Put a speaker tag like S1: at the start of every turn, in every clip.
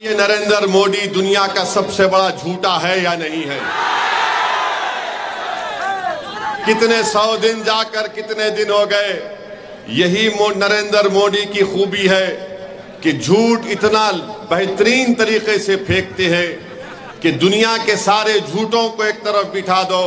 S1: ये नरेंद्र मोदी दुनिया का सबसे बड़ा झूठा है या नहीं है? कितने 100 दिन जाकर कितने दिन हो गए। यही नरेंद्र मोदी की खूबी है कि झूठ इतना बेहतरीन तरीके से फेंकते हैं कि दुनिया के सारे झूठों को एक तरफ बिठा दो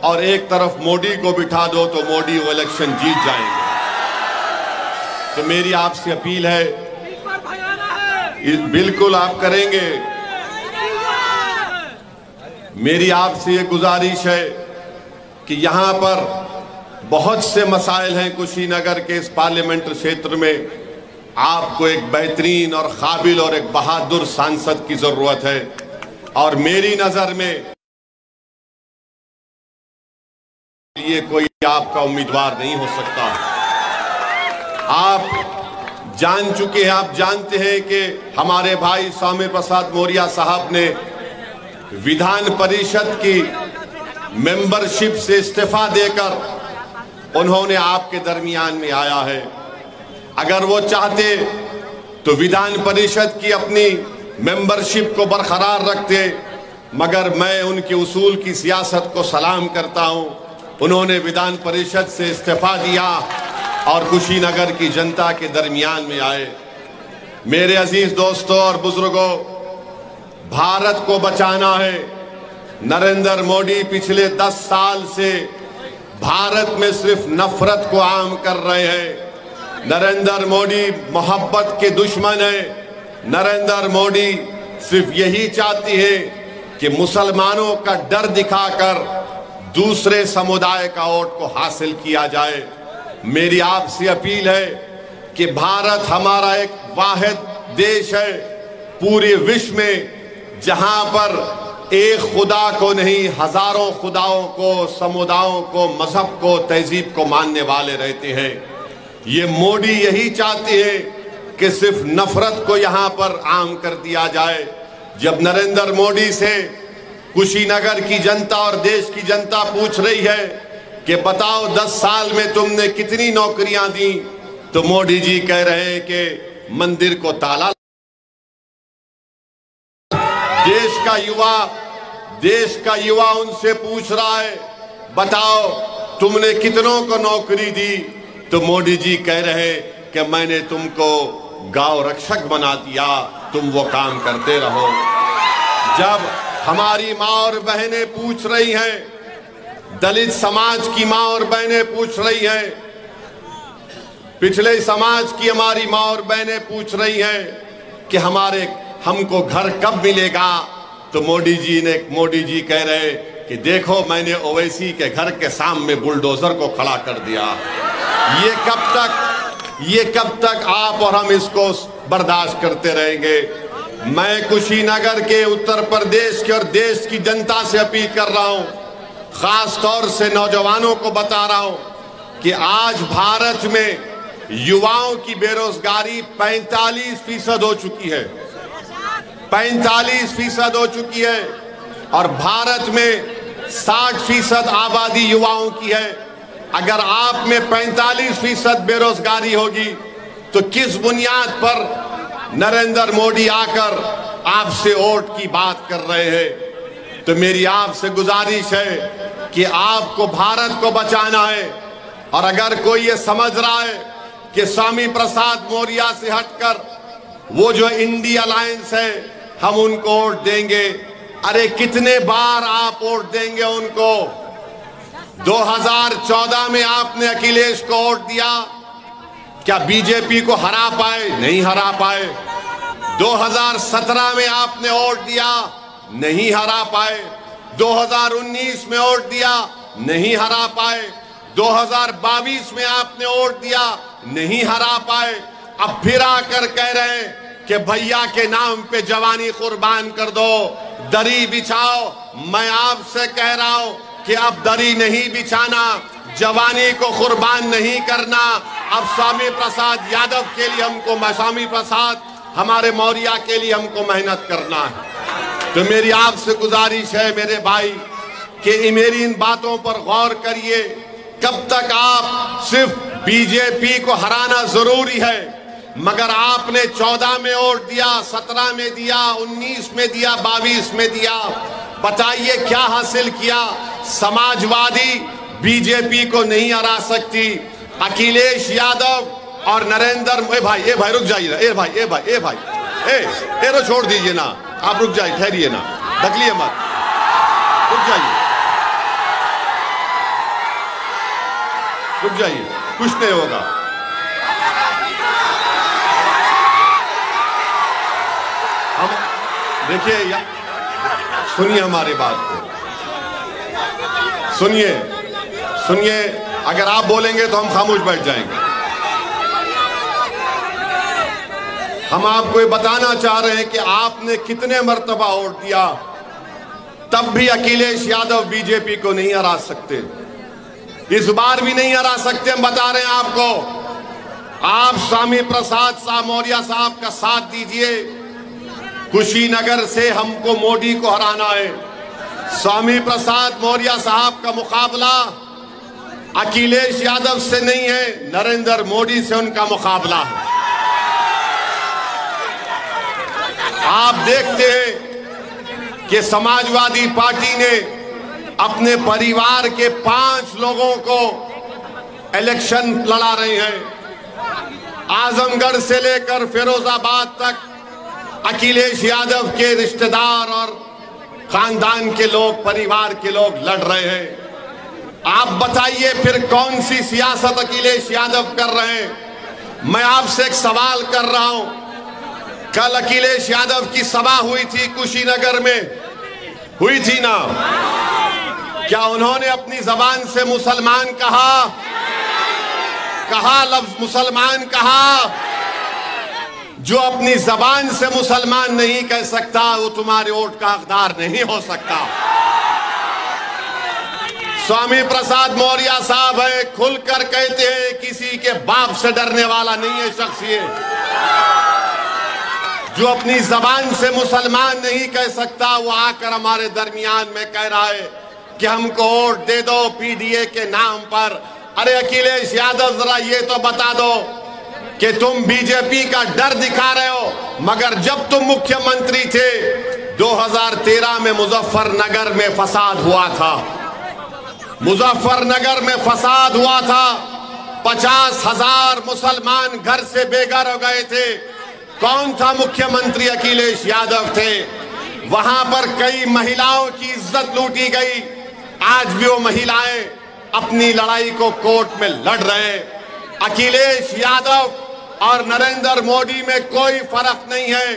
S1: और एक तरफ मोदी को बिठा दो तो मोदी वो इलेक्शन जीत जाएंगे। तो मेरी आपसे अपील है, बिल्कुल आप करेंगे। मेरी आपसे ये गुजारिश है कि यहाँ पर बहुत से मसाइल हैं कुशीनगर के इस पार्लियामेंट क्षेत्र में। आपको एक बेहतरीन और काबिल और एक बहादुर सांसद की जरूरत है और मेरी नजर में ये कोई आपका उम्मीदवार नहीं हो सकता। आप जान चुके हैं, आप जानते हैं कि हमारे भाई स्वामी प्रसाद मौर्य साहब ने विधान परिषद की मेंबरशिप से इस्तीफा देकर उन्होंने आपके दरमियान में आया है। अगर वो चाहते तो विधान परिषद की अपनी मेंबरशिप को बरकरार रखते, मगर मैं उनके उसूल की सियासत को सलाम करता हूं। उन्होंने विधान परिषद से इस्तीफा दिया और कुशीनगर की जनता के दरमियान में आए। मेरे अजीज दोस्तों और बुजुर्गों, भारत को बचाना है। नरेंद्र मोदी पिछले 10 साल से भारत में सिर्फ नफरत को आम कर रहे हैं। नरेंद्र मोदी मोहब्बत के दुश्मन है। नरेंद्र मोदी सिर्फ यही चाहती है कि मुसलमानों का डर दिखाकर दूसरे समुदाय का वोट को हासिल किया जाए। मेरी आपसे अपील है कि भारत हमारा एक वाहिद देश है पूरे विश्व में जहां पर एक खुदा को नहीं हजारों खुदाओं को, समुदायों को, मजहब को, तहजीब को मानने वाले रहते हैं। ये मोदी यही चाहते हैं कि सिर्फ नफरत को यहां पर आम कर दिया जाए। जब नरेंद्र मोदी से कुशीनगर की जनता और देश की जनता पूछ रही है कि बताओ 10 साल में तुमने कितनी नौकरियां दी, तो मोदी जी कह रहे हैं कि मंदिर को ताला। देश का युवा उनसे पूछ रहा है बताओ तुमने कितनों को नौकरी दी, तो मोदी जी कह रहे हैं कि मैंने तुमको गांव रक्षक बना दिया, तुम वो काम करते रहो। जब हमारी माँ और बहनें पूछ रही हैं, दलित समाज की माँ और बहनें पूछ रही हैं, पिछले समाज की हमारी माँ और बहनें पूछ रही हैं कि हमको घर कब मिलेगा, तो मोदी जी कह रहे कि देखो मैंने ओवैसी के घर के सामने बुलडोजर को खड़ा कर दिया। ये कब तक आप और हम इसको बर्दाश्त करते रहेंगे? मैं कुशीनगर के, उत्तर प्रदेश के और देश की जनता से अपील कर रहा हूं, खास तौर से नौजवानों को बता रहा हूं कि आज भारत में युवाओं की बेरोजगारी 45% हो चुकी है। 45% हो चुकी है और भारत में 60% आबादी युवाओं की है। अगर आप में 45% बेरोजगारी होगी तो किस बुनियाद पर नरेंद्र मोदी आकर आपसे वोट की बात कर रहे हैं? तो मेरी आपसे गुजारिश है कि आपको भारत को बचाना है और अगर कोई ये समझ रहा है कि स्वामी प्रसाद मौर्य से हटकर वो जो इंडिया अलायंस है हम उनको वोट देंगे, अरे कितने बार आप वोट देंगे उनको? 2014 में आपने अखिलेश को वोट दिया, क्या बीजेपी को हरा पाए? नहीं हरा पाए। 2017 में आपने वोट दिया, नहीं हरा पाए। 2019 में वोट दिया, नहीं हरा पाए। 2022 में आपने वोट दिया, नहीं हरा पाए। अब फिर आकर कह रहे हैं कि भैया के नाम पे जवानी कुर्बान कर दो, दरी बिछाओ। मैं आपसे कह रहा हूं कि अब दरी नहीं बिछाना, जवानी को कुर्बान नहीं करना। अब स्वामी प्रसाद यादव के लिए स्वामी प्रसाद हमारे मौर्य के लिए हमको मेहनत करना है। तो मेरी आपसे गुजारिश है मेरे भाई कि मेरी इन बातों पर गौर करिए। कब तक आप सिर्फ बीजेपी को हराना जरूरी है, मगर आपने 14 में वोट दिया, 17 में दिया, 19 में दिया, 22 में दिया। बताइए क्या हासिल किया? समाजवादी बीजेपी को नहीं हरा सकती। अखिलेश यादव और नरेंद्र भाई रुक जाइए ना, रो छोड़ दीजिए ना, आप रुक जाइए, ठहरिए ना, ढकलिए मत, रुक जाइए, कुछ नहीं होगा। हम देखिए, सुनिए हमारी बात को, सुनिए, अगर आप बोलेंगे तो हम खामोश बैठ जाएंगे। हम आपको ये बताना चाह रहे हैं कि आपने कितने मर्तबा वोट दिया, तब भी अखिलेश यादव बीजेपी को नहीं हरा सकते, इस बार भी नहीं हरा सकते। हम बता रहे हैं आपको, आप स्वामी प्रसाद मौर्य साहब का साथ दीजिए। कुशीनगर से हमको मोदी को हराना है। स्वामी प्रसाद मौर्य साहब का मुकाबला अखिलेश यादव से नहीं है, नरेंद्र मोदी से उनका मुकाबला है। आप देखते हैं कि समाजवादी पार्टी ने अपने परिवार के 5 लोगों को इलेक्शन लड़ा रहे हैं। आजमगढ़ से लेकर फिरोजाबाद तक अखिलेश यादव के रिश्तेदार और खानदान के लोग, परिवार के लोग लड़ रहे हैं। आप बताइए फिर कौन सी सियासत अखिलेश यादव कर रहे हैं? मैं आपसे एक सवाल कर रहा हूं, कल अखिलेश यादव की सभा हुई थी कुशीनगर में, हुई थी ना? क्या उन्होंने अपनी जबान से मुसलमान कहा? लफ्ज मुसलमान कहा? जो अपनी जबान से मुसलमान नहीं कह सकता वो तुम्हारे वोट का हकदार नहीं हो सकता। स्वामी प्रसाद मौर्य साहब है, खुलकर कहते हैं, किसी के बाप से डरने वाला नहीं है शख्स ये। जो अपनी जबान से मुसलमान नहीं कह सकता वो आकर हमारे दरमियान में कह रहा है कि हमको वोट दे दो पीडीए के नाम पर। अरे अखिलेश यादव, जरा ये तो बता दो कि तुम बीजेपी का डर दिखा रहे हो, मगर जब तुम मुख्यमंत्री थे 2013 में मुजफ्फरनगर में फसाद हुआ था, मुजफ्फरनगर में फसाद हुआ था, 50,000 मुसलमान घर से बेघर हो गए थे। कौन था मुख्यमंत्री? अखिलेश यादव थे। वहां पर कई महिलाओं की इज्जत लूटी गई। आज भी वो महिलाएं अपनी लड़ाई को कोर्ट में लड़ रहे हैं। अखिलेश यादव और नरेंद्र मोदी में कोई फर्क नहीं है,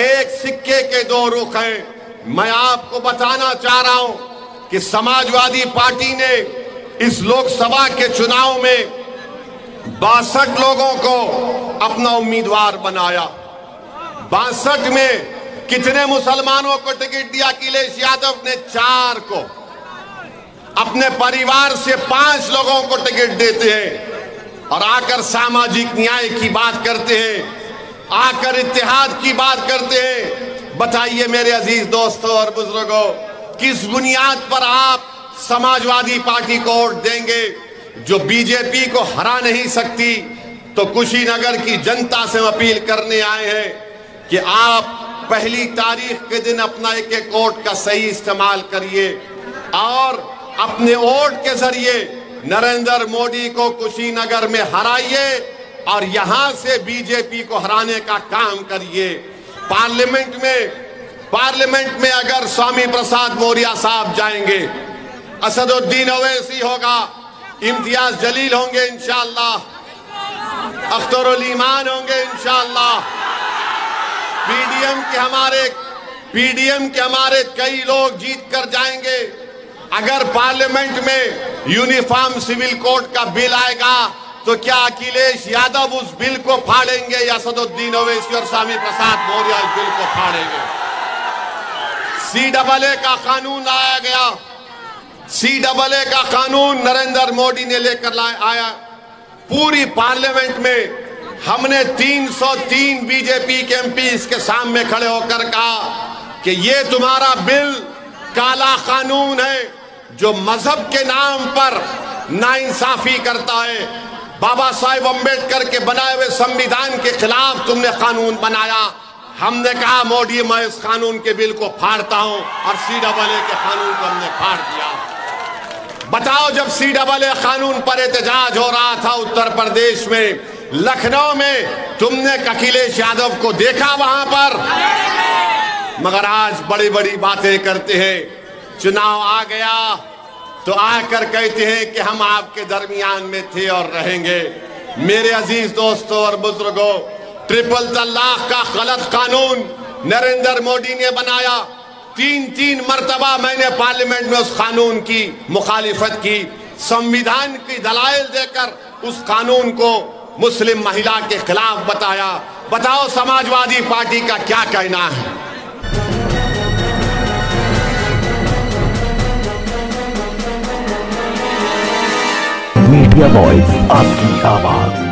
S1: एक सिक्के के 2 रुख हैं। मैं आपको बताना चाह रहा हूं कि समाजवादी पार्टी ने इस लोकसभा के चुनाव में 62 लोगों को अपना उम्मीदवार बनाया। 62 में कितने मुसलमानों को टिकट दिया? अखिलेश यादव ने 4 को। अपने परिवार से 5 लोगों को टिकट देते हैं और आकर सामाजिक न्याय की बात करते हैं, आकर इत्तेहाद की बात करते हैं। बताइए मेरे अजीज दोस्तों और बुजुर्गों, किस बुनियाद पर आप समाजवादी पार्टी को वोट देंगे जो बीजेपी को हरा नहीं सकती? तो कुशीनगर की जनता से अपील करने आए हैं कि आप पहली तारीख के दिन अपना एक वोट का सही इस्तेमाल करिए और अपने वोट के जरिए नरेंद्र मोदी को कुशीनगर में हराइए और यहां से बीजेपी को हराने का काम करिए। पार्लियामेंट में अगर स्वामी प्रसाद मौर्य साहब जाएंगे, असदुद्दीन ओवैसी होगा, इम्तियाज जलील होंगे इंशाअल्लाह, अख्तरुल ईमान होंगे इंशाअल्लाह, पीडीएम के हमारे कई लोग जीत कर जाएंगे। अगर पार्लियामेंट में यूनिफॉर्म सिविल कोड का बिल आएगा तो क्या अखिलेश यादव उस बिल को फाड़ेंगे या असदुद्दीन ओवैसी और स्वामी प्रसाद मौर्य इस बिल को फाड़ेंगे? CAA का कानून लाया गया, CAA का कानून नरेंद्र मोदी ने लेकर आया। पूरी पार्लियामेंट में हमने 303 बीजेपी के MP इसके सामने खड़े होकर कहा कि ये तुम्हारा बिल काला कानून है जो मजहब के नाम पर नाइंसाफी करता है। बाबा साहेब अम्बेडकर के बनाए हुए संविधान के खिलाफ तुमने कानून बनाया। हमने कहा मोदी मैं इस कानून के बिल को फाड़ता हूं और CAA के कानून को हमने फाड़ दिया। बताओ, जब CAA कानून पर एहतजाज हो रहा था उत्तर प्रदेश में, लखनऊ में, तुमने अखिलेश यादव को देखा वहां पर? मगर आज बड़ी बड़ी बातें करते हैं। चुनाव आ गया तो आकर कहते हैं कि हम आपके दरमियान में थे और रहेंगे। मेरे अजीज दोस्तों और बुजुर्गों, ट्रिपल तलाक का गलत कानून नरेंद्र मोदी ने बनाया। तीन मर्तबा मैंने पार्लियामेंट में उस कानून की मुखालिफत की। संविधान की दलाइल देकर उस कानून को मुस्लिम महिला के खिलाफ बताया। बताओ समाजवादी पार्टी का क्या कहना है?
S2: मीडिया वॉइस, आपकी आवाज।